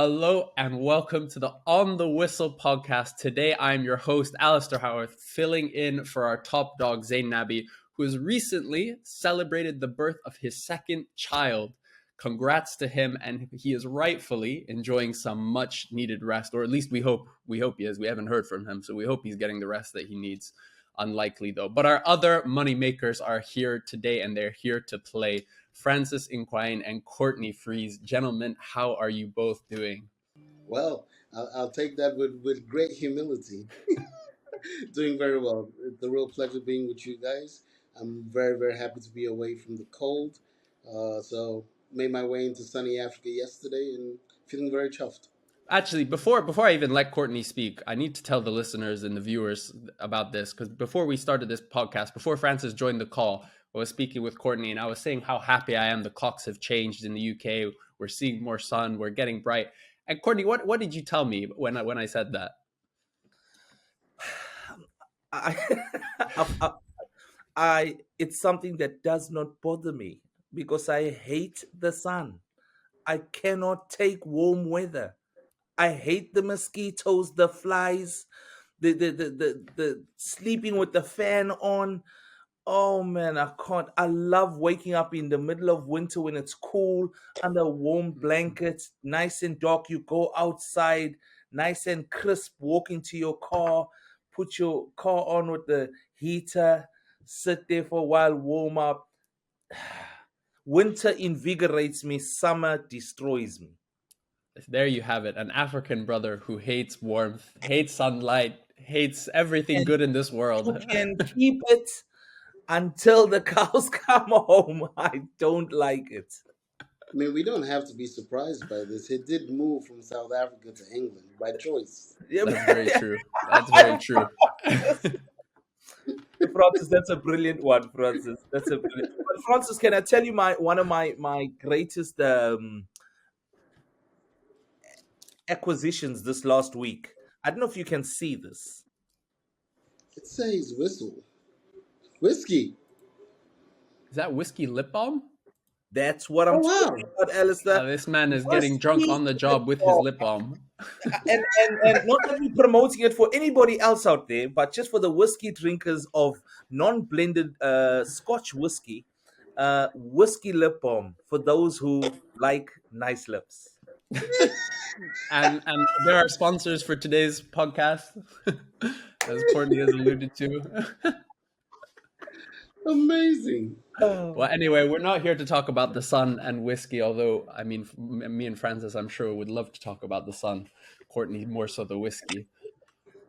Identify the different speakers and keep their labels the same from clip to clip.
Speaker 1: Hello and welcome to the On the Whistle podcast. Today I'm your host, Alasdair Howorth, filling in for our top dog, Zayn, who has recently celebrated the birth of his second child. Congrats to him, and he is rightfully enjoying some much needed rest, or at least we hope he is. We haven't heard from him, so we hope he's getting the rest that he needs. Unlikely though. But our other money makers are here today, and they're here to play. Francis Nkwain and Courtney Freese. Gentlemen, how are you both doing?
Speaker 2: Well, I'll take that with great humility. Doing very well. It's a real pleasure being with you guys. I'm very, very happy to be away from the cold. So made my way into sunny Africa yesterday and feeling very chuffed.
Speaker 1: Actually, before I even let Courtney speak, I need to tell the listeners and the viewers about this, because before we started this podcast, before Francis joined the call, I was speaking with Courtney and I was saying how happy I am the clocks have changed in the UK. We're seeing more sun, we're getting bright. And Courtney, what did you tell me when I said that?
Speaker 3: It's something that does not bother me because I hate the sun. I cannot take warm weather. I hate the mosquitoes, the flies, the sleeping with the fan on. Oh man, I can't. I love waking up in the middle of winter when it's cool, under a warm blanket, nice and dark. You go outside, nice and crisp, walk into your car, put your car on with the heater, sit there for a while, warm up. Winter invigorates me, summer destroys me.
Speaker 1: There you have it. An African brother who hates warmth, hates sunlight, hates everything
Speaker 3: And
Speaker 1: good in this world.
Speaker 3: you can keep it until the cows come home. I don't like it.
Speaker 2: I mean, we don't have to be surprised by this. He did move from South Africa to England by choice.
Speaker 3: Yeah,
Speaker 1: That's very true. That's very true.
Speaker 3: Francis, that's a brilliant one, Francis. That's a brilliant. But Francis, can I tell you one of my greatest acquisitions this last week? I don't know if you can see this.
Speaker 2: It says whistle. Whiskey.
Speaker 1: Is that whiskey lip balm?
Speaker 3: That's what
Speaker 2: Oh,
Speaker 3: I'm
Speaker 2: wow.
Speaker 3: talking about, Alistair.
Speaker 1: This man is getting drunk on the job with his lip balm.
Speaker 3: And not only promoting it for anybody else out there, but just for the whiskey drinkers of non-blended Scotch whiskey, whiskey lip balm for those who like nice lips.
Speaker 1: And there are sponsors for today's podcast, as Courtney has alluded to.
Speaker 2: Amazing.
Speaker 1: Well, anyway, we're not here to talk about the sun and whiskey, although, I mean, me and Francis, I'm sure, would love to talk about the sun. Courtney, more so the whiskey.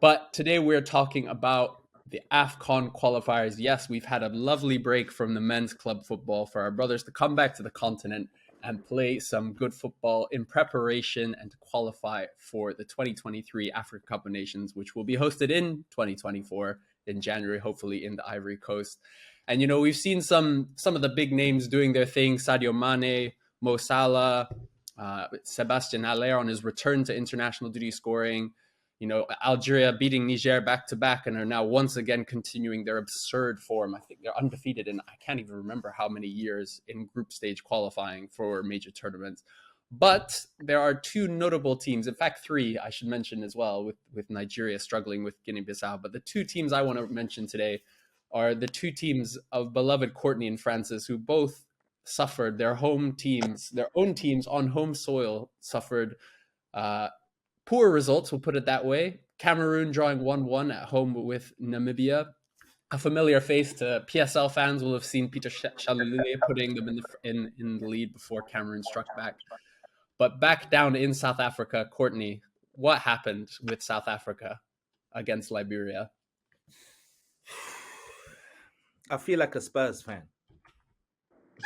Speaker 1: But today we're talking about the AFCON qualifiers. Yes, we've had a lovely break from the men's club football for our brothers to come back to the continent and play some good football in preparation and to qualify for the 2023 Africa Cup of Nations, which will be hosted in 2024 in January, hopefully in the Ivory Coast. And, you know, we've seen some of the big names doing their thing. Sadio Mane, Mo Salah, Sebastian Haller on his return to international duty scoring. You know, Algeria beating Niger back-to-back and are now once again continuing their absurd form. I think they're undefeated in, I can't even remember how many years in group stage qualifying for major tournaments. But there are two notable teams, in fact, three, I should mention as well, with Nigeria struggling with Guinea-Bissau. But the two teams I want to mention today are the two teams of beloved Courtney and Francis, who both suffered their own teams on home soil, suffered poor results, we'll put it that way. Cameroon drawing 1-1 at home with Namibia. A familiar face to PSL fans will have seen Peter Chalulile putting them in the lead before Cameroon struck back. But back down in South Africa, Courtney, what happened with South Africa against Liberia?
Speaker 3: I feel like a Spurs fan.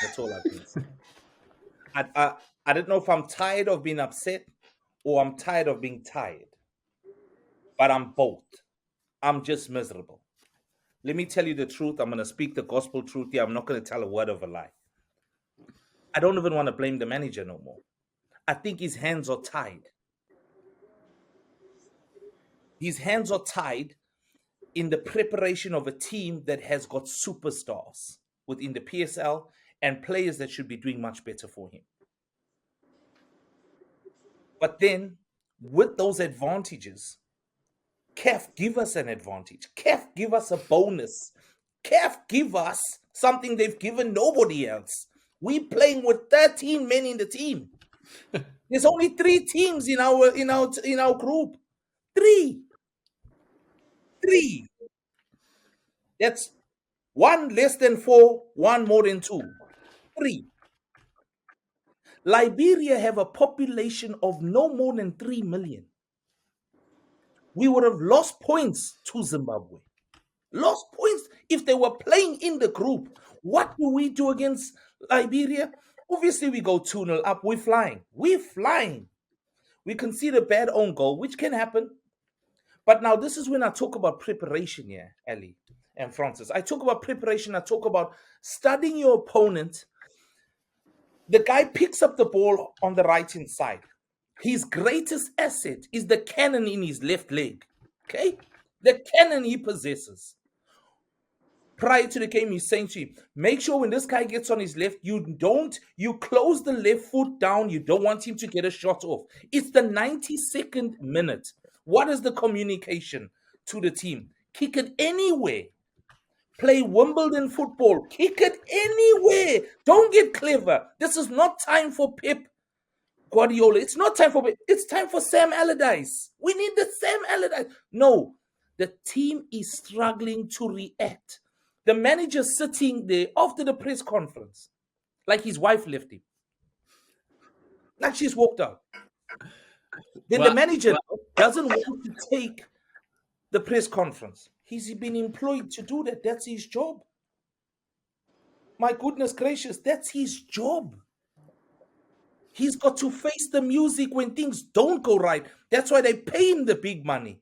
Speaker 3: That's all I can say. I don't know if I'm tired of being upset or I'm tired of being tired. But I'm both. I'm just miserable. Let me tell you the truth. I'm going to speak the gospel truth here. I'm not going to tell a word of a lie. I don't even want to blame the manager no more. I think his hands are tied. His hands are tied in the preparation of a team that has got superstars within the PSL and players that should be doing much better for him. But then, with those advantages, CAF give us an advantage. CAF give us a bonus. CAF give us something they've given nobody else. We playing with 13 men in the team. There's only 3 teams in our group. Three, three. That's one less than four, one more than two. Three. Liberia have a population of no more than 3 million. We would have lost points to Zimbabwe. Lost points if they were playing in the group. What do we do against Liberia? Obviously, we go 2-0 up. We're flying. We're flying. We concede a bad own goal, which can happen. But now this is when I talk about preparation here, Ali and Francis. I talk about preparation. I talk about studying your opponent. The guy picks up the ball on the right hand side. His greatest asset is the cannon in his left leg. Okay? The cannon he possesses. Prior to the game, he's saying to you, make sure when this guy gets on his left, you close the left foot down. You don't want him to get a shot off. It's the 92nd minute. What is the communication to the team? Kick it anywhere. Play Wimbledon football. Kick it anywhere. Don't get clever. This is not time for Pep Guardiola. It's not time for Pep. It's time for Sam Allardyce. We need the Sam Allardyce. No, the team is struggling to react. The manager sitting there after the press conference, like his wife left him, like she's walked out. Then the
Speaker 1: Well,
Speaker 3: manager doesn't want to take the press conference. He's been employed to do that. That's his job. My goodness gracious, that's his job. He's got to face the music when things don't go right. That's why they pay him the big money.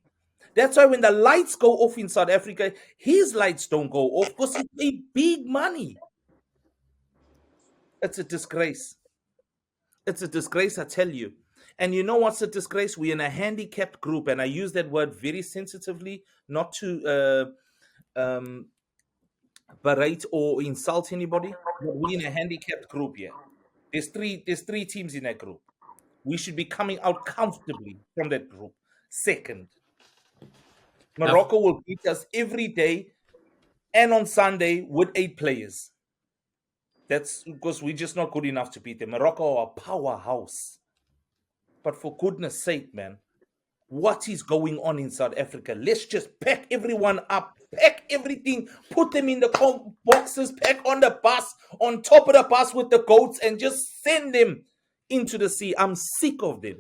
Speaker 3: That's why when the lights go off in South Africa, his lights don't go off because he paid big money. It's a disgrace. It's a disgrace, I tell you. And you know what's a disgrace? We're in a handicapped group, and I use that word very sensitively, not to berate or insult anybody. But we're in a handicapped group here. There's three teams in that group. We should be coming out comfortably from that group. Second,
Speaker 1: now,
Speaker 3: Morocco will beat us every day and on Sunday with 8 players. That's because we're just not good enough to beat them. Morocco are a powerhouse. But for goodness sake, man, what is going on in South Africa? Let's just pack everyone up, pack everything, put them in the boxes, pack on the bus, on top of the bus with the goats, and just send them into the sea. I'm sick of them.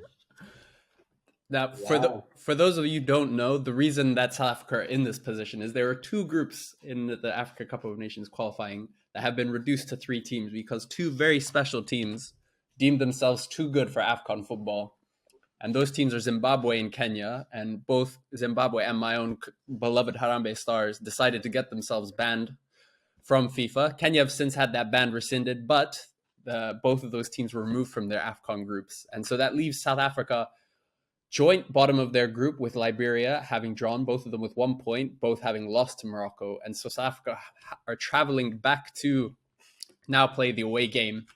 Speaker 1: now,
Speaker 2: Wow.
Speaker 1: for those of you who don't know, the reason that South Africa are in this position is there are two groups in the Africa Cup of Nations qualifying that have been reduced to 3 teams because two very special teams deemed themselves too good for AFCON football. And those teams are Zimbabwe and Kenya. And both Zimbabwe and my own beloved Harambee Stars decided to get themselves banned from FIFA. Kenya have since had that ban rescinded, but both of those teams were removed from their AFCON groups. And so that leaves South Africa joint bottom of their group with Liberia having drawn, both of them with 1 point, both having lost to Morocco. And so South Africa are traveling back to now play the away game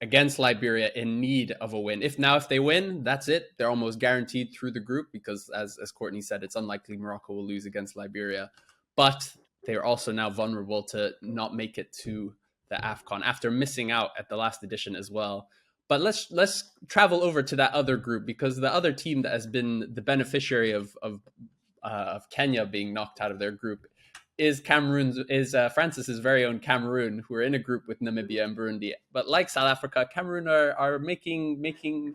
Speaker 1: against Liberia in need of a win. If they win, that's it. They're almost guaranteed through the group because, as Courtney said, it's unlikely Morocco will lose against Liberia. But they're also now vulnerable to not make it to the AFCON after missing out at the last edition as well. But let's travel over to that other group because the other team that has been the beneficiary of Kenya being knocked out of their group is Francis's very own Cameroon, who are in a group with Namibia and Burundi. But like South Africa, Cameroon are making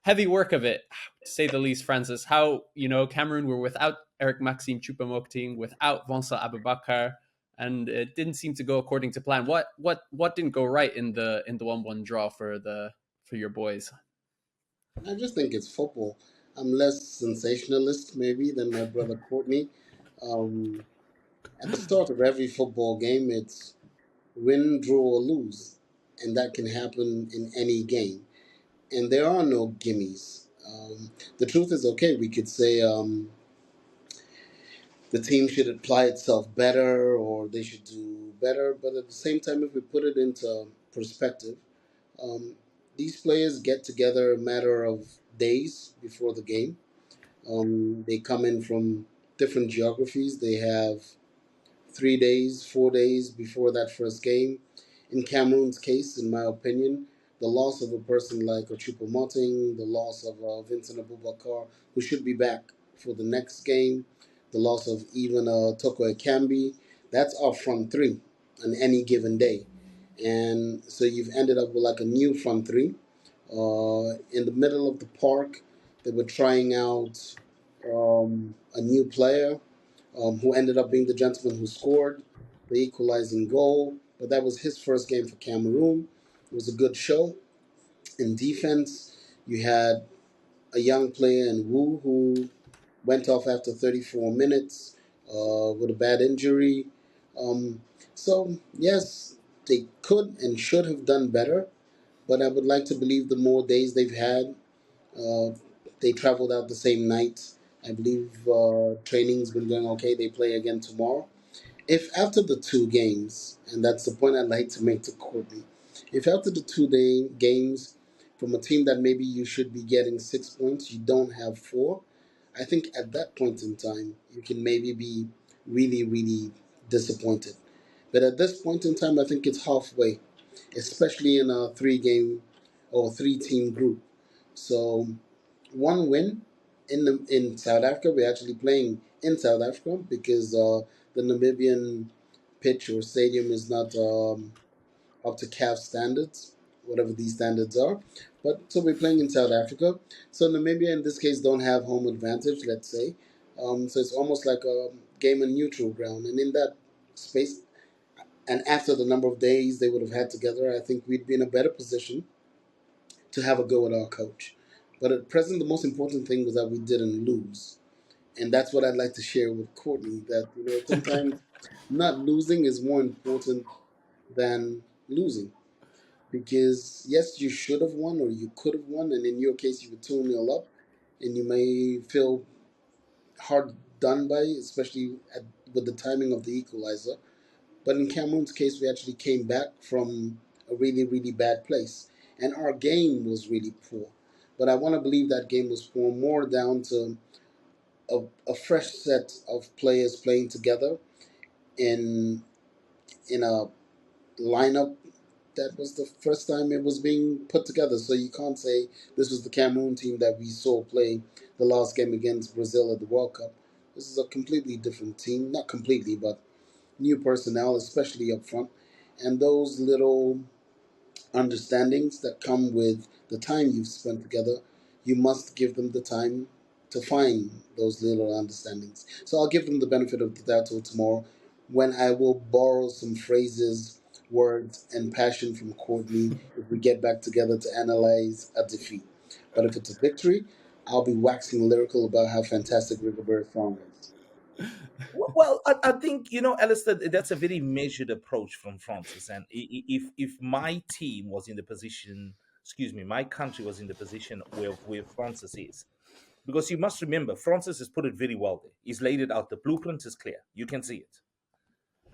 Speaker 1: heavy work of it, to say the least. Francis, how Cameroon were without Eric Maxime Choupo-Moting, without Vincent Abubakar, and it didn't seem to go according to plan. What didn't go right in the 1-1 draw for your boys?
Speaker 2: I just think it's football. I'm less sensationalist maybe than my brother Courtney. Um, at the start of every football game, it's win, draw, or lose, and that can happen in any game. And there are no gimmies. The truth is, okay, we could say the team should apply itself better or they should do better, but at the same time, if we put it into perspective, um, these players get together a matter of days before the game. They come in from different geographies. They have 3 days, 4 days before that first game. In Cameroon's case, in my opinion, the loss of a person like Ochupo Moting, the loss of Vincent Abubakar, who should be back for the next game, the loss of even Toko Ekambi, that's our front three on any given day. And so you've ended up with like a new front three. In the middle of the park, they were trying out a new player who ended up being the gentleman who scored the equalizing goal. But that was his first game for Cameroon. It was a good show. In defense, you had a young player in Wu who went off after 34 minutes with a bad injury. So, yes, they could and should have done better, but I would like to believe the more days they've had, uh, they traveled out the same night. I believe training's been going okay. They play again tomorrow. If after the two games, and that's the point I'd like to make to Courtney, if after the 2 day games from a team that maybe you should be getting 6 points, you don't have four, I think at that point in time, you can maybe be really, really disappointed. But at this point in time, I think it's halfway, especially in a 3 game or 3 team group. So one win in South Africa. We're actually playing in South Africa because the Namibian pitch or stadium is not up to CAF standards, whatever these standards are. But so we're playing in South Africa. So Namibia in this case don't have home advantage, let's say. So it's almost like a game in neutral ground, and in that space, and after the number of days they would have had together, I think we'd be in a better position to have a go at our coach. But at present, the most important thing was that we didn't lose. And that's what I'd like to share with Courtney, that, sometimes not losing is more important than losing. Because, yes, you should have won or you could have won. And in your case, you were 2-0 up. And you may feel hard done by, especially with the timing of the equalizer. But in Cameroon's case, we actually came back from a really, really bad place. And our game was really poor. But I want to believe that game was poor more down to a fresh set of players playing together in a lineup that was the first time it was being put together. So you can't say this was the Cameroon team that we saw play the last game against Brazil at the World Cup. This is a completely different team. Not completely, but new personnel, especially up front. And those little understandings that come with the time you've spent together, you must give them the time to find those little understandings. So I'll give them the benefit of the doubt till tomorrow when I will borrow some phrases, words, and passion from Courtney if we get back together to analyze a defeat. But if it's a victory, I'll be waxing lyrical about how fantastic Rigobert's song is.
Speaker 3: Well, I think Alistair, that's a very measured approach from Francis. And if my team was in the position, excuse me, my country was in the position where Francis is, because you must remember, Francis has put it very well there. He's laid it out. The blueprint is clear. You can see it.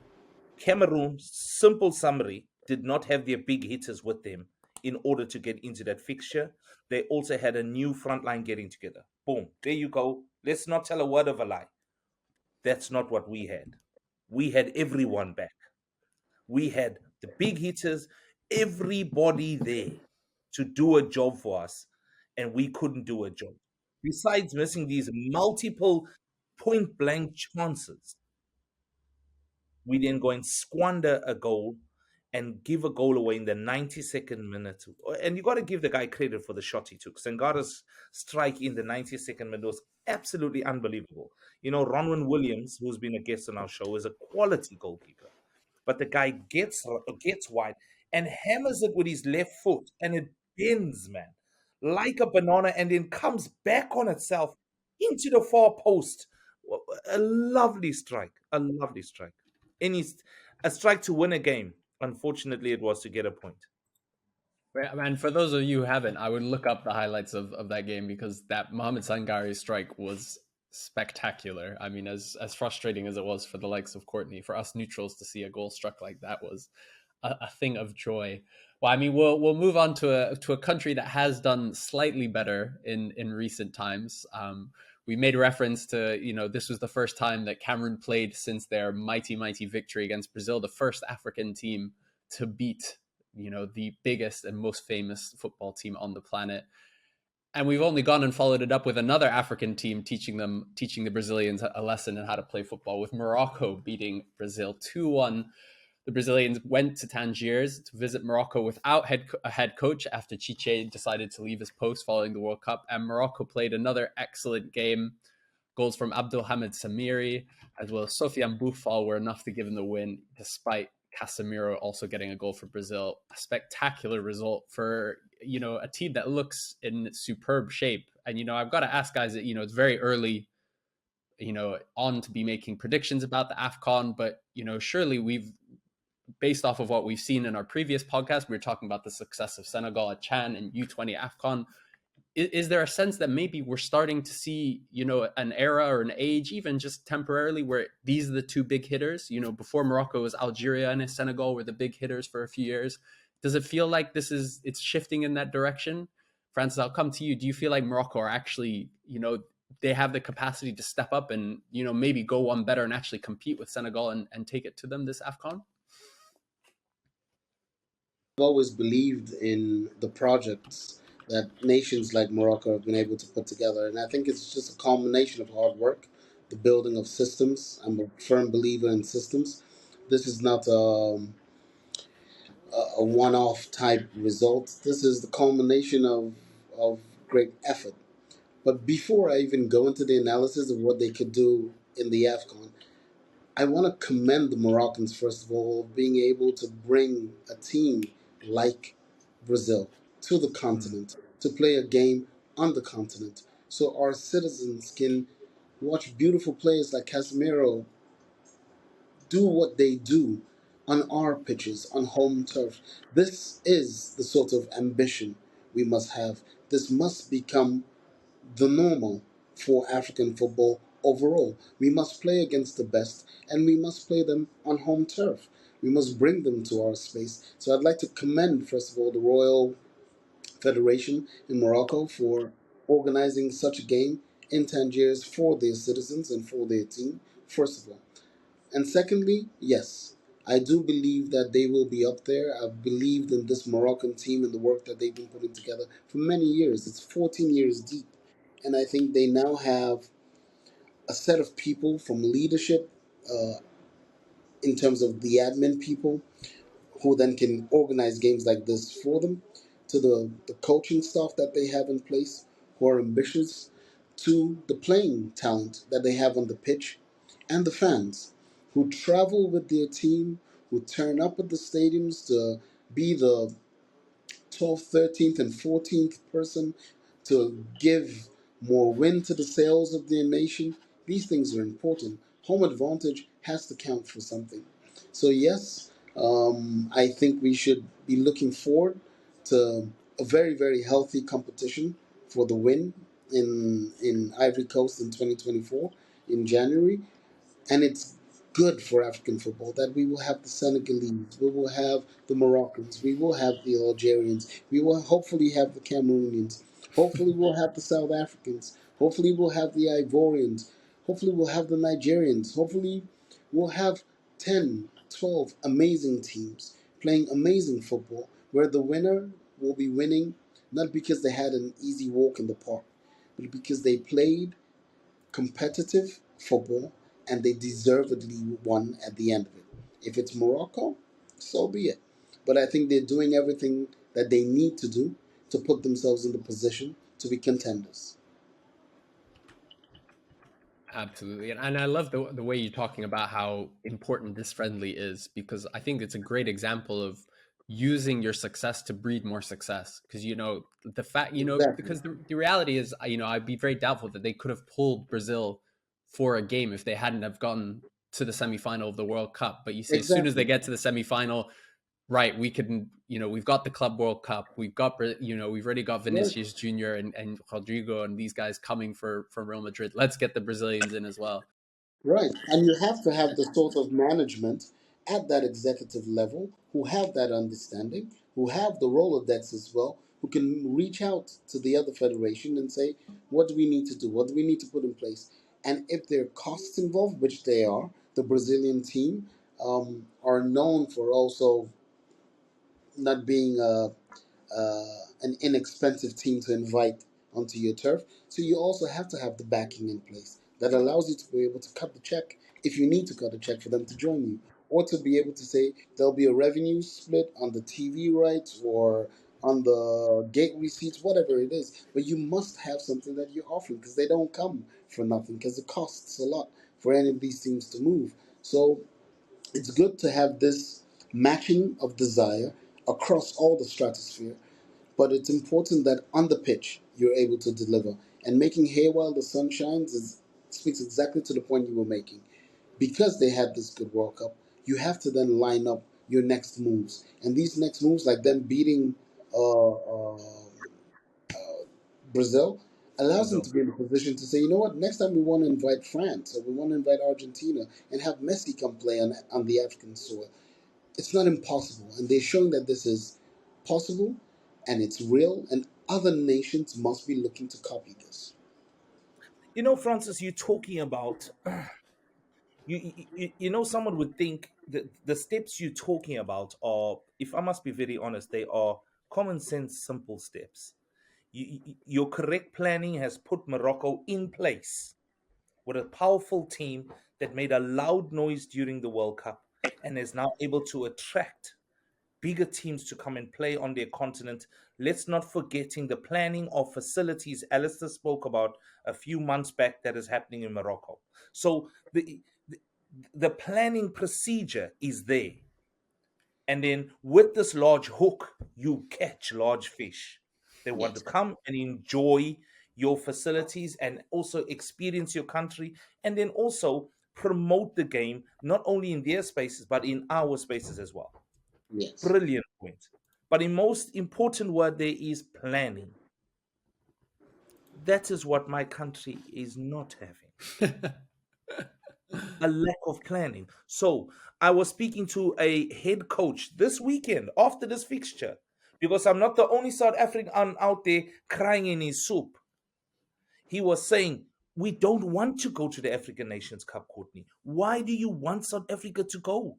Speaker 3: Cameroon, simple summary, did not have their big hitters with them in order to get into that fixture. They also had a new front line getting together. Boom. There you go. Let's not tell a word of a lie. That's not what we had. We had everyone back. We had the big hitters, everybody there to do a job for us, and we couldn't do a job. Besides missing these multiple point blank chances, we then go and squander a goal and give a goal away in the 92nd minute. And you got to give the guy credit for the shot he took. Sangara's strike in the 92nd minute was absolutely unbelievable. Ronwin Williams, who's been a guest on our show, is a quality goalkeeper. But the guy gets wide and hammers it with his left foot, and it bends, man, like a banana, and then comes back on itself into the far post. A lovely strike, a lovely strike. Any a strike to win a game. Unfortunately, it was to get a point.
Speaker 1: And for those of you who haven't, I would look up the highlights of that game because that Mohamed Sangari strike was spectacular. I mean, as frustrating as it was for the likes of Courtney, for us neutrals to see a goal struck like that was a thing of joy. Well, I mean, we'll move on to a country that has done slightly better in recent times. We made reference to, this was the first time that Cameroon played since their mighty victory against Brazil, the first African team to beat, the biggest and most famous football team on the planet. And we've only gone and followed it up with another African team teaching the Brazilians a lesson in how to play football, with Morocco beating Brazil 2-1. The Brazilians went to Tangiers to visit Morocco without a head coach after Chiche decided to leave his post following the World Cup, and Morocco played another excellent game. Goals from Abdelhamid Samiri as well as Sofiane Boufal were enough to give them the win, despite Casemiro also getting a goal for Brazil. A spectacular result for, a team that looks in superb shape. And, I've got to ask guys that, it's very early, on to be making predictions about the AFCON, but, surely we've, based off of what we've seen in our previous podcast, we were talking about the success of Senegal at Chan and U20 AFCON. Is there a sense that maybe we're starting to see, an era or an age, even just temporarily, where these are the two big hitters? Before Morocco, was Algeria and Senegal were the big hitters for a few years. Does it feel like it's shifting in that direction? Francis, I'll come to you. Do you feel like Morocco are actually, they have the capacity to step up and, maybe go one better and actually compete with Senegal and take it to them this AFCON?
Speaker 2: I've always believed in the projects that nations like Morocco have been able to put together, and I think it's just a culmination of hard work, the building of systems. I'm a firm believer in systems. This is not a one-off type result. This is the culmination of great effort. But before I even go into the analysis of what they could do in the AFCON, I want to commend the Moroccans, first of all, of being able to bring a team like Brazil to the continent to play a game on the continent so our citizens can watch beautiful players like Casemiro do what they do on our pitches, on home turf. This is the sort of ambition we must have. This must become the normal for African football overall. We must play against the best and we must play them on home turf. We must bring them to our space. So I'd like to commend, first of all, the Royal Federation in Morocco for organizing such a game in Tangiers for their citizens and for their team, first of all. And secondly, yes, I do believe that they will be up there. I've believed in this Moroccan team and the work that they've been putting together for many years. It's 14 years deep. And I think they now have a set of people from leadership, uh, in terms of the admin people, who then can organize games like this for them, to the coaching staff that they have in place, who are ambitious, to the playing talent that they have on the pitch, and the fans who travel with their team, who turn up at the stadiums to be the 12th, 13th, and 14th person to give more wind to the sails of their nation. These things are important. Home advantage has to count for something. So, yes, I think we should be looking forward to a very healthy competition for the win in Ivory Coast in 2024 in January. And it's good for African football that we will have the Senegalese, we will have the Moroccans, we will have the Algerians, we will hopefully have the Cameroonians, hopefully we'll have the South Africans, hopefully we'll have the Ivorians, hopefully we'll have the Nigerians, hopefully we'll have 10, 12 amazing teams playing amazing football where the winner will be winning not because they had an easy walk in the park, but because they played competitive football and they deservedly won at the end of it. If it's Morocco, so be it. But I think they're doing everything that they need to do to put themselves in the position to be contenders.
Speaker 1: Absolutely. And I love the way you're talking about how important this friendly is, because I think it's a great example of using your success to breed more success. Because, the fact,
Speaker 2: Exactly.
Speaker 1: because the reality is, I'd be very doubtful that they could have pulled Brazil for a game if they hadn't have gone to the semifinal of the World Cup. But you see, as soon as they
Speaker 2: Exactly.
Speaker 1: get to the semifinal, right, we can, we've got the Club World Cup, we've got, we've already got
Speaker 2: Right.
Speaker 1: Vinicius Jr. and Rodrigo and these guys coming for Real Madrid. Let's get the Brazilians in as well.
Speaker 2: Right. And you have to have the sort of management at that executive level who have that understanding, who have the Rolodex as well, who can reach out to the other federation and say, what do we need to do? What do we need to put in place? And if there are costs involved, which they are, the Brazilian team are known for also not being an inexpensive team to invite onto your turf. So you also have to have the backing in place that allows you to be able to cut the check if you need to cut a check for them to join you, or to be able to say there'll be a revenue split on the TV rights or on the gate receipts, whatever it is. But you must have something that you're offering because they don't come for nothing because it costs a lot for any of these teams to move. So it's good to have this matching of desire across all the stratosphere, but it's important that on the pitch you're able to deliver. And making hay while the sun shines speaks exactly to the point you were making. Because they had this good World Cup, you have to then line up your next moves. And these next moves, like them beating Brazil, allows them
Speaker 3: Brazil.
Speaker 2: to be in a position to say, you know what, next time we want to invite France or we want to invite Argentina and have Messi come play on the African soil. It's not impossible, and they're showing that this is possible and it's real, and other nations must be looking to copy this.
Speaker 3: Francis, you're talking about someone would think that the steps you're talking about are, if I must be very honest, they are common sense, simple steps. Your correct planning has put Morocco in place with a powerful team that made a loud noise during the World Cup and is now able to attract bigger teams to come and play on their continent. Let's not forgetting the planning of facilities Alistair spoke about a few months back that is happening in Morocco. So the planning procedure is there. And then with this large hook, you catch large fish. They want to
Speaker 2: Yes,
Speaker 3: come and enjoy your facilities and also experience your country, and then also promote the game, not only in their spaces, but in our spaces as well.
Speaker 2: yes.
Speaker 3: Brilliant point. But the most important word there is planning. That is what my country is not having, a lack of planning. So I was speaking to a head coach this weekend after this fixture, because I'm not the only South African out there crying in his soup. He was saying, we don't want to go to the African Nations Cup, Courtney. Why do you want South Africa to go?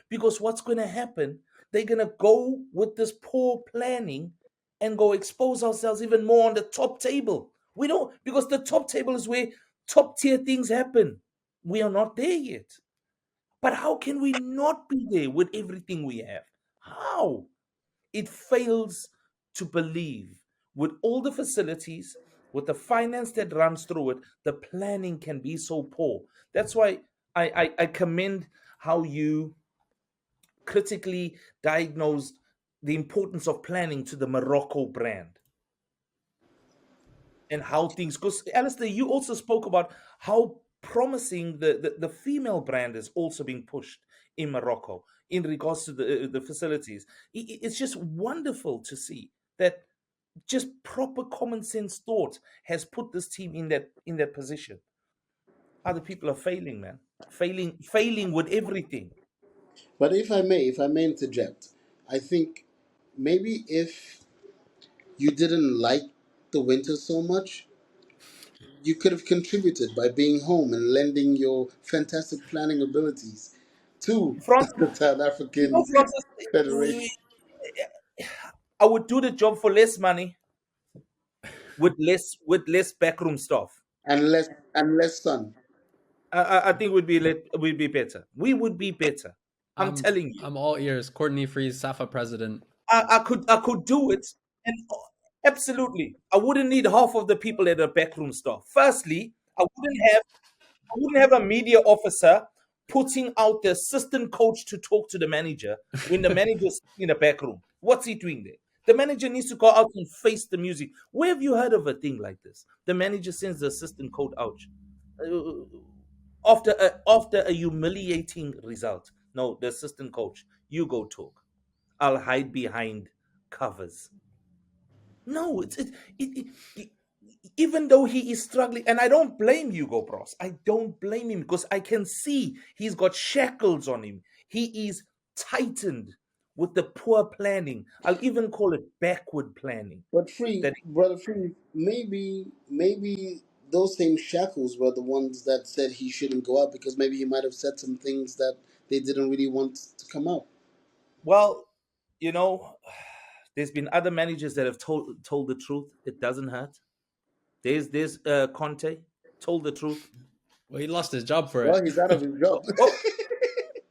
Speaker 3: Because what's going to happen, they're going to go with this poor planning and go expose ourselves even more on the top table. We don't, because the top table is where top tier things happen. We are not there yet. But how can we not be there with everything we have? How? It fails to believe with all the facilities, with the finance that runs through it, the planning can be so poor. That's why I commend how you critically diagnosed the importance of planning to the Morocco brand and how things, because Alistair, you also spoke about how promising the female brand is also being pushed in Morocco in regards to the facilities. It's just wonderful to see that just proper common sense thought has put this team in that position. Other people are failing, man. Failing with everything.
Speaker 2: But if I may interject, I think maybe if you didn't like the winter so much, you could have contributed by being home and lending your fantastic planning abilities to
Speaker 3: Francis,
Speaker 2: the South African
Speaker 3: Francis,
Speaker 2: Federation
Speaker 3: I would do the job for less money with less backroom staff.
Speaker 2: and less sun.
Speaker 3: I think we'd be better. We would be better. I'm
Speaker 1: I'm
Speaker 3: telling you.
Speaker 1: I'm all ears. Courtney Freese, Safa president.
Speaker 3: I could do it, and absolutely, I wouldn't need half of the people at the backroom staff. Firstly, I wouldn't have a media officer putting out the assistant coach to talk to the manager when the manager's in the back room. What's he doing there? The manager needs to go out and face the music. Where have you heard of a thing like this? The manager sends the assistant coach out uh, after a humiliating result. No, the assistant coach, you go talk. I'll hide behind covers. No, even though he is struggling, and I don't blame Hugo Bros. I don't blame him because I can see he's got shackles on him. He is tightened with the poor planning. I'll even call it backward planning.
Speaker 2: But free,
Speaker 3: That
Speaker 2: brother, free. Maybe those same shackles were the ones that said he shouldn't go out because maybe he might have said some things that they didn't really want to come out.
Speaker 3: well, you know, there's been other managers that have told the truth. It doesn't hurt. There's Conte told the truth.
Speaker 1: Well, he lost his job for
Speaker 2: Well,
Speaker 1: it.
Speaker 2: he's out of his job.
Speaker 3: Oh,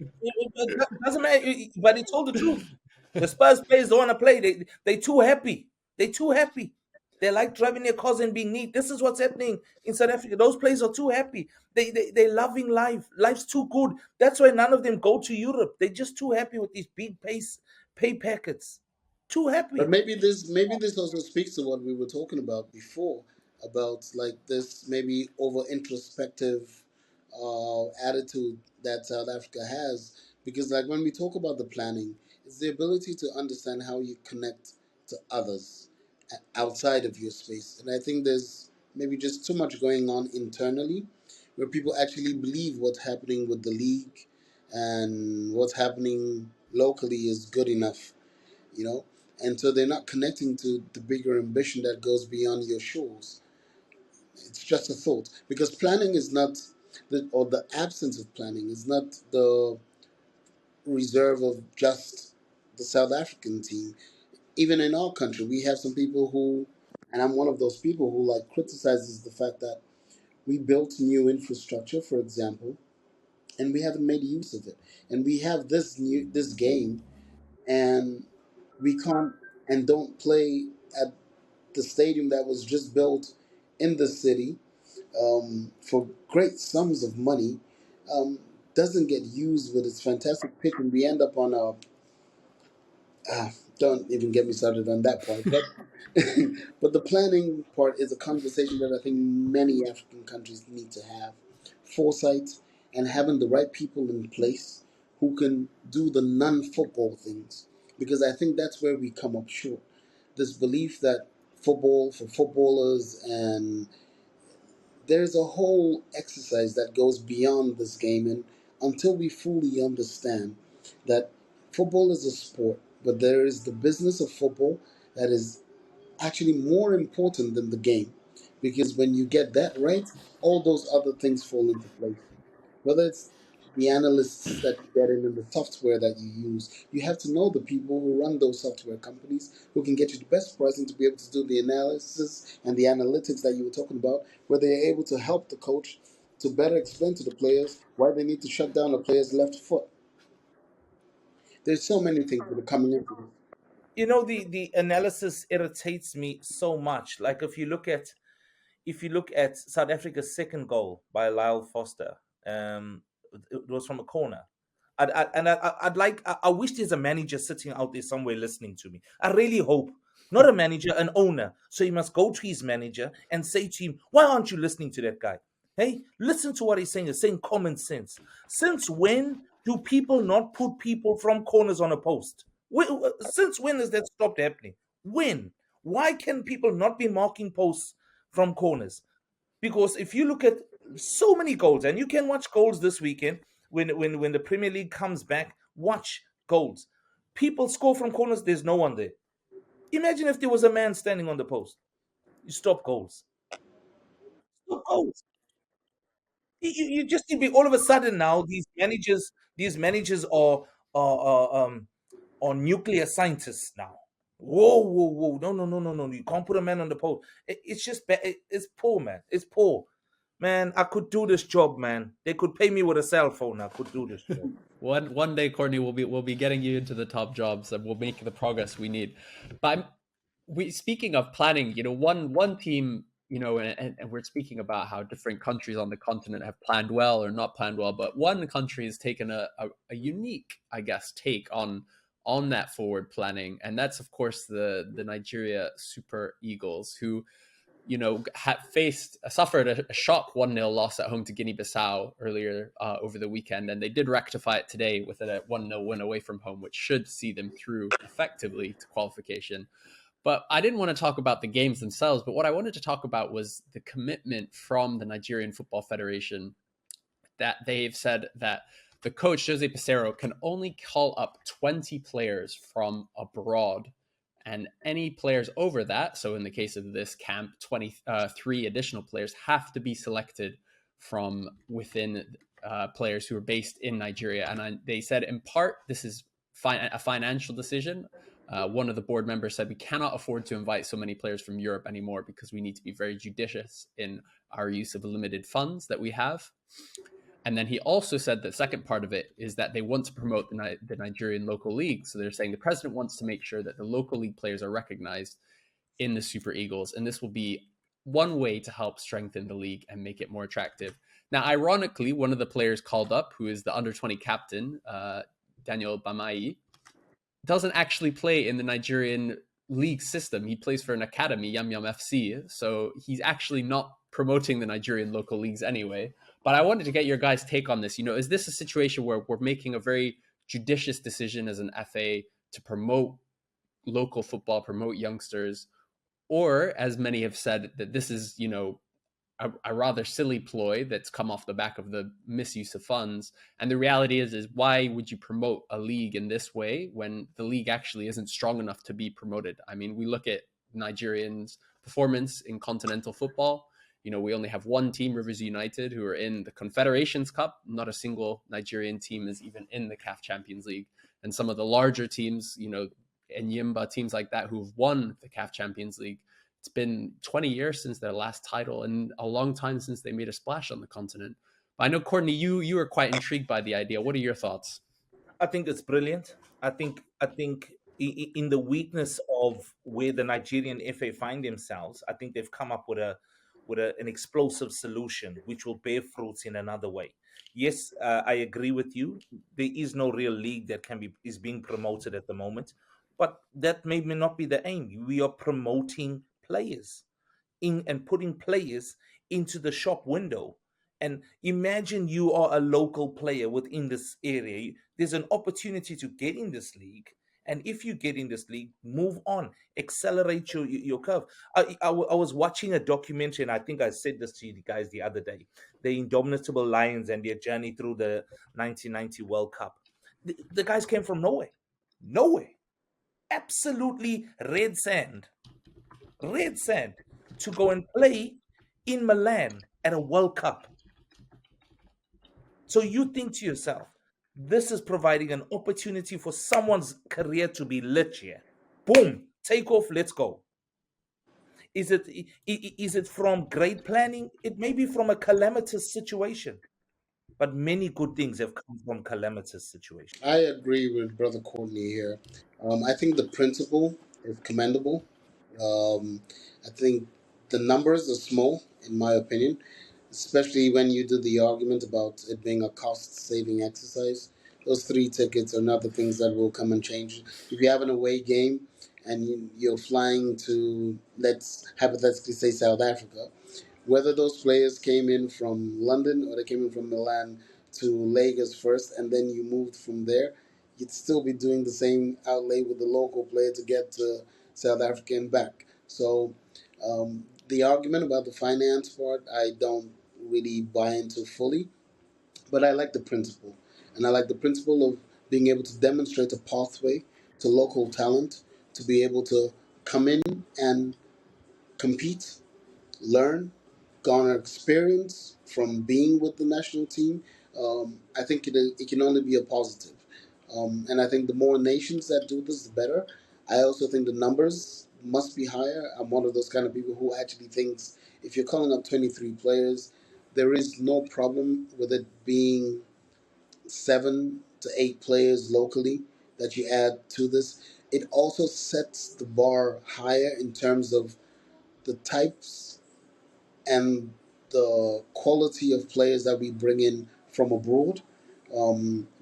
Speaker 3: it doesn't matter. But he told the truth. The Spurs players don't want to play. They too happy. They too happy. They like driving their cars and being neat. This is what's happening in South Africa. Those players are too happy. They're loving life. Life's too good. That's why none of them go to Europe. They're just too happy with these big pay packets. Too
Speaker 2: But
Speaker 3: happy.
Speaker 2: maybe this also speaks to what we were talking about before, about like this maybe over introspective attitude that South Africa has. Because like when we talk about the planning, it's the ability to understand how you connect to others outside of your space. And I think there's maybe just too much going on internally where people actually believe what's happening with the league and what's happening locally is good enough, you know? And so they're not connecting to the bigger ambition that goes beyond your shores. It's just a thought. Because planning is not, or the absence of planning is not the reserve of just the South African team. Even in our country, we have some people who, and I'm one of those people who like criticizes the fact that we built new infrastructure, for example, and we haven't made use of it. And we have this game, and we can't and don't play at the stadium that was just built in the city for great sums of money. Doesn't get used with its fantastic pitch, and we end up on a don't even get me started on that part. But but the planning part is a conversation that I think many African countries need to have. Foresight and having the right people in place who can do the non-football things. Because I think that's where we come up short. This belief that football for footballers, and there's a whole exercise that goes beyond this game, and until we fully understand that football is a sport, but there is the business of football that is actually more important than the game, because when you get that right, all those other things fall into place, whether it's the analysts that you get in and the software that you use. You have to know the people who run those software companies who can get you the best pricing to be able to do the analysis and the analytics that you were talking about, where they're able to help the coach to better explain to the players why they need to shut down a player's left foot. There's so many things that are coming into this.
Speaker 3: The analysis irritates me so much. Like if you look at South Africa's second goal by Lyle Foster, um, it was from a corner. I wish there's a manager sitting out there somewhere listening to me. I really hope. Not a manager, an owner. So he must go to his manager and say to him, "Why aren't you listening to that guy? Hey, listen to what he's saying. He's saying common sense. Since when do people not put people from corners on a post? Since when has that stopped happening? When? Why can people not be marking posts from corners? Because if you look at so many goals, and you can watch goals this weekend when the Premier League comes back, watch goals. People score from corners, there's no one there. Imagine if there was a man standing on the post. You stop goals. Stop goals. You just need to be all of a sudden now, these managers are nuclear scientists now. Whoa, whoa, whoa. No, no, no, no, no. You can't put a man on the post. It's just it's poor, man. It's poor. Man, I could do this job, man. They could pay me with a cell phone. I could do this job.
Speaker 1: One day, Courtney, we'll be getting you into the top jobs, and we'll make the progress we need. But we speaking of planning, one team, and we're speaking about how different countries on the continent have planned well or not planned well, but one country has taken a unique, I guess, take on that forward planning, and that's of course the Nigeria Super Eagles, who had suffered a shock 1-0 loss at home to Guinea-Bissau earlier over the weekend, and they did rectify it today with a 1-0 win away from home, which should see them through effectively to qualification. But I didn't want to talk about the games themselves, but what I wanted to talk about was the commitment from the Nigerian Football Federation, that they've said that the coach Jose Peseiro can only call up 20 players from abroad, and any players over that, so in the case of this camp, 23 additional players have to be selected from within players who are based in Nigeria. And they said, in part, this is a financial decision. One of the board members said, we cannot afford to invite so many players from Europe anymore because we need to be very judicious in our use of the limited funds that we have. And then he also said the second part of it is that they want to promote the Nigerian local league. So they're saying the president wants to make sure that the local league players are recognized in the Super Eagles. And this will be one way to help strengthen the league and make it more attractive. Now, ironically, one of the players called up, who is the under-20 captain, Daniel Bamai, doesn't actually play in the Nigerian league system. He plays for an academy, Yam Yam FC. So he's actually not promoting the Nigerian local leagues anyway. But I wanted to get your guys' take on this. Is this a situation where we're making a very judicious decision as an FA to promote local football, promote youngsters, or as many have said, that this is, a rather silly ploy that's come off the back of the misuse of funds? And the reality is why would you promote a league in this way when the league actually isn't strong enough to be promoted? I mean, we look at Nigerians' performance in continental football. We only have one team, Rivers United, who are in the Confederations Cup. Not a single Nigerian team is even in the CAF Champions League. And some of the larger teams, Enyimba, teams like that, who've won the CAF Champions League, it's been 20 years since their last title and a long time since they made a splash on the continent. But I know, Courtney, you are quite intrigued by the idea. What are your thoughts?
Speaker 3: I think it's brilliant. I think in the weakness of where the Nigerian FA find themselves, I think they've come up with an explosive solution which will bear fruits in another way. Yes, I agree with you. There is no real league that is being promoted at the moment, but that may not be the aim. We are promoting players in and putting players into the shop window. And imagine you are a local player within this area. There's an opportunity to get in this league. And if you get in this league, move on, accelerate your curve. I was watching a documentary, and I think I said this to you guys the other day, the Indomitable Lions and their journey through the 1990 World Cup. The guys came from nowhere. Nowhere. Absolutely red sand, to go and play in Milan at a World Cup. So you think to yourself, this is providing an opportunity for someone's career to be lit here. Boom, take off, let's go. Is it from great planning? It may be from a calamitous situation, but many good things have come from calamitous situations.
Speaker 2: I agree with Brother Courtney here. I think the principle is commendable. Um, I think the numbers are small, in my opinion, especially when you do the argument about it being a cost saving exercise. Those three tickets are not the things that will come and change. If you have an away game and you're flying to, let's hypothetically say, South Africa, whether those players came in from London or they came in from Milan to Lagos first and then you moved from there, you'd still be doing the same outlay with the local player to get to South Africa and back. So the argument about the finance part, I don't really buy into fully, but I like the principle. And I like the principle of being able to demonstrate a pathway to local talent to be able to come in and compete, learn, garner experience from being with the national team. I think it can only be a positive. And I think the more nations that do this, the better. I also think the numbers must be higher. I'm one of those kind of people who actually thinks if you're calling up 23 players, there is no problem with it being 7 to 8 players locally that you add to this. It also sets the bar higher in terms of the types and the quality of players that we bring in from abroad.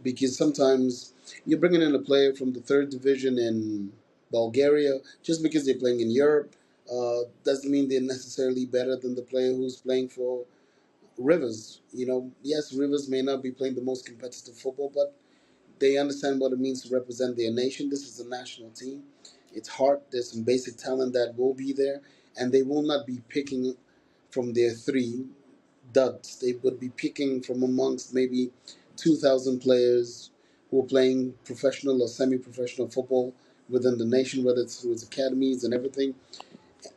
Speaker 2: Because sometimes you're bringing in a player from the third division in Bulgaria just because they're playing in Europe doesn't mean they're necessarily better than the player who's playing for Rivers. Yes, Rivers may not be playing the most competitive football, but they understand what it means to represent their nation. This is a national team. It's hard. There's some basic talent that will be there, and they will not be picking from their three duds. They would be picking from amongst maybe 2,000 players who are playing professional or semi-professional football within the nation, whether it's through its academies and everything.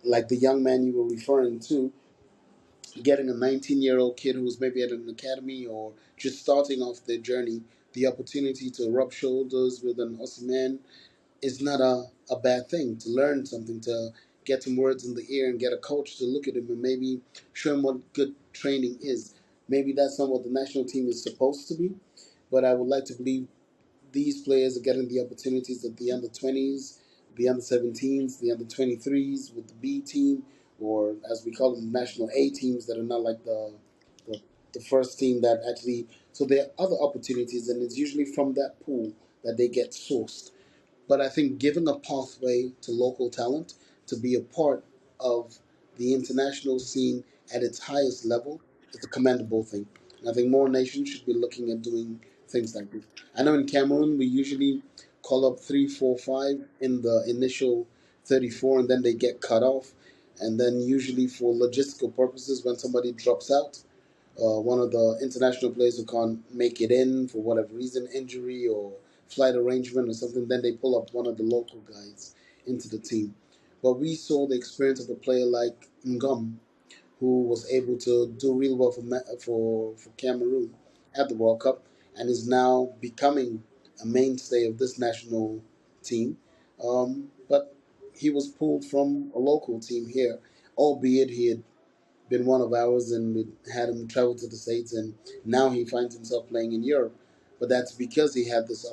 Speaker 2: Like the young man you were referring to, getting a 19-year-old kid who's maybe at an academy or just starting off their journey, the opportunity to rub shoulders with an Osimhen is not a bad thing. To learn something, to get some words in the ear and get a coach to look at him and maybe show him what good training is. Maybe that's not what the national team is supposed to be, but I would like to believe these players are getting the opportunities that the under 20s, the under 17s, the under 23s with the B team, or as we call them, national A teams that are not like the, the first team that actually. So there are other opportunities, and it's usually from that pool that they get sourced. But I think giving a pathway to local talent to be a part of the international scene at its highest level is a commendable thing. And I think more nations should be looking at doing things like this. I know in Cameroon we usually call up three, four, five in the initial 34, and then they get cut off. And then usually for logistical purposes, when somebody drops out, one of the international players who can't make it in for whatever reason, injury or flight arrangement or something, then they pull up one of the local guys into the team. But we saw the experience of a player like Ngom, who was able to do real well for Cameroon at the World Cup and is now becoming a mainstay of this national team. But he was pulled from a local team here, albeit he had been one of ours, and we had him travel to the States, and now he finds himself playing in Europe. But that's because he had this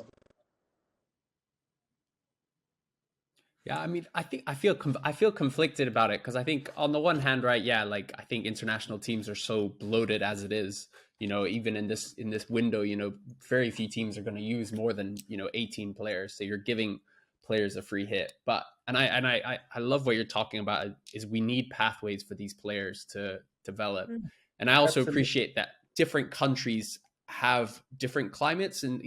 Speaker 1: Yeah, I mean, I think I feel conflicted about it because I think on the one hand, right, yeah, like I think international teams are so bloated as it is. Even in this window, very few teams are going to use more than 18 players. So you're giving players a free hit. But and I love what you're talking about is we need pathways for these players to develop,
Speaker 3: Mm.
Speaker 1: and I also
Speaker 3: Absolutely.
Speaker 1: appreciate that different countries have different climates and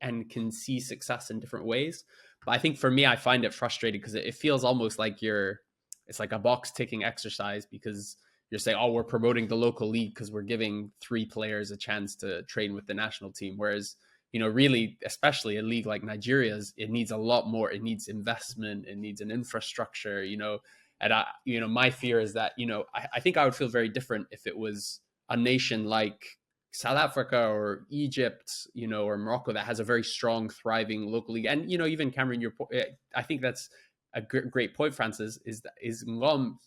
Speaker 1: and can see success in different ways. But I think for me, I find it frustrating because it feels almost like it's like a box ticking exercise because you're saying, oh, we're promoting the local league because we're giving three players a chance to train with the national team. Whereas, really, especially a league like Nigeria's, it needs a lot more. It needs investment. It needs an infrastructure, And my fear is that, I think I would feel very different if it was a nation like South Africa or Egypt, or Morocco that has a very strong, thriving local league, and even Cameroon. I think that's a great point, Francis. Is Ngom,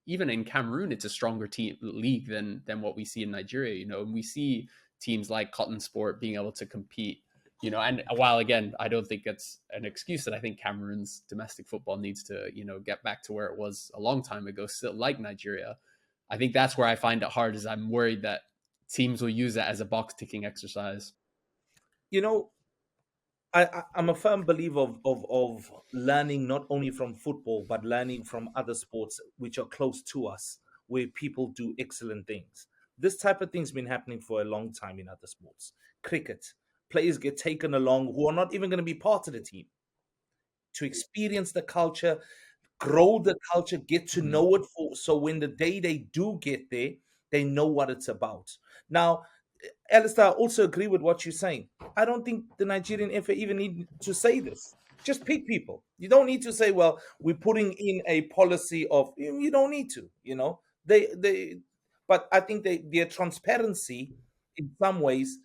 Speaker 1: even in Cameroon, it's a stronger team league than what we see in Nigeria. And we see teams like Cotton Sport being able to compete. And while again, I don't think it's an excuse that I think Cameroon's domestic football needs to, get back to where it was a long time ago, still like Nigeria. I think that's where I find it hard is I'm worried that teams will use it as a box ticking exercise.
Speaker 3: You know, I'm a firm believer of learning not only from football, but learning from other sports which are close to us, where people do excellent things. This type of thing's been happening for a long time in other sports. Cricket, players get taken along who are not even going to be part of the team to experience the culture, grow the culture, get to
Speaker 1: Mm.
Speaker 3: know it for so when the day they do get there, they know what it's about. Now, Alistair, I also agree with what you're saying. I don't think the Nigerian FA even need to say this. Just pick people. You don't need to say, well, we're putting in a policy of you don't need to, They but I think their transparency in some ways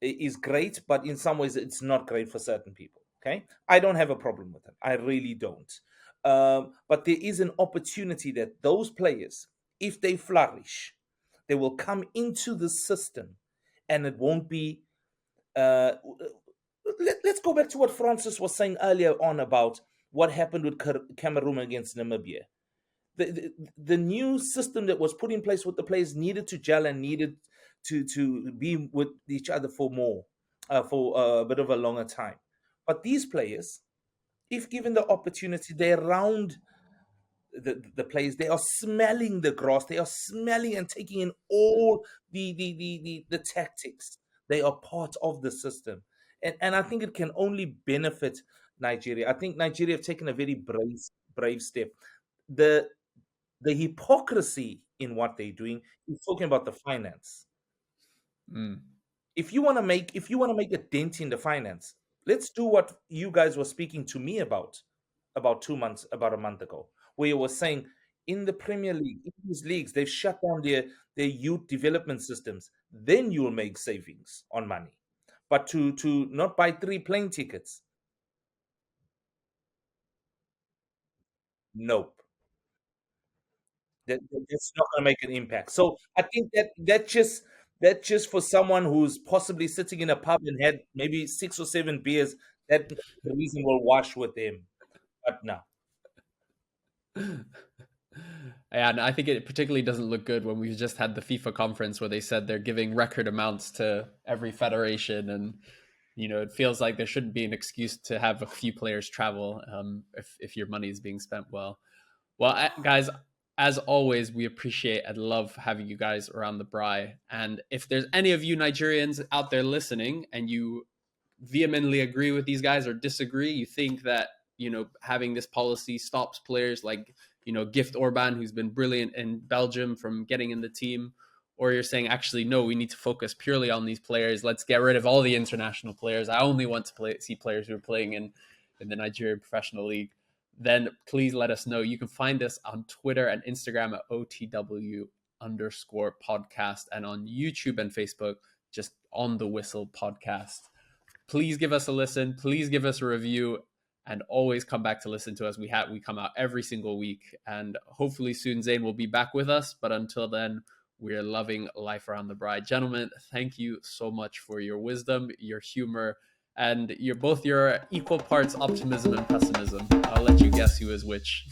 Speaker 3: is great, but in some ways it's not great for certain people. Okay. I don't have a problem with it. I really don't. But there is an opportunity that those players, if they flourish, they will come into the system and it won't be. Let's go back to what Francis was saying earlier on about what happened with Cameroon against Namibia. The new system that was put in place with the players needed to gel and needed to be with each other for more, for a bit of a longer time. But these players, if given the opportunity, they're around the players. They are smelling the grass. They are smelling and taking in all the tactics. They are part of the system, and I think it can only benefit Nigeria. I think Nigeria have taken a very brave step. The the hypocrisy in what they're doing is talking about the finance.
Speaker 1: Mm.
Speaker 3: if you want to make a dent in the finance, let's do what you guys were speaking to me about 2 months, about a month ago, where you were saying in the Premier League, in these leagues, they've shut down their youth development systems. Then you'll make savings on money. But to not buy 3 plane tickets, nope. That's not going to make an impact. So I think that just for someone who's possibly sitting in a pub and had maybe 6 or 7 beers, that the reason will wash with them. But no,
Speaker 1: And I think it particularly doesn't look good when we've just had the FIFA conference where they said they're giving record amounts to every federation, and it feels like there shouldn't be an excuse to have a few players travel if your money is being spent well. Well, guys, as always, we appreciate and love having you guys around the braai. And if there's any of you Nigerians out there listening and you vehemently agree with these guys or disagree, you think that having this policy stops players like Gift Orban, who's been brilliant in Belgium, from getting in the team, or you're saying actually no, we need to focus purely on these players, let's get rid of all the international players, I only want to see players who are playing in the Nigerian Professional League, then please let us know. You can find us on Twitter and Instagram at OTW_podcast, and on YouTube and Facebook, just On the Whistle Podcast. Please give us a listen. Please give us a review, and always come back to listen to us. We come out every single week, and hopefully soon Zayn will be back with us. But until then, we're loving life around the braai. Gentlemen, thank you so much for your wisdom, your humor, and your equal parts optimism and pessimism. I'll let you guess who is which.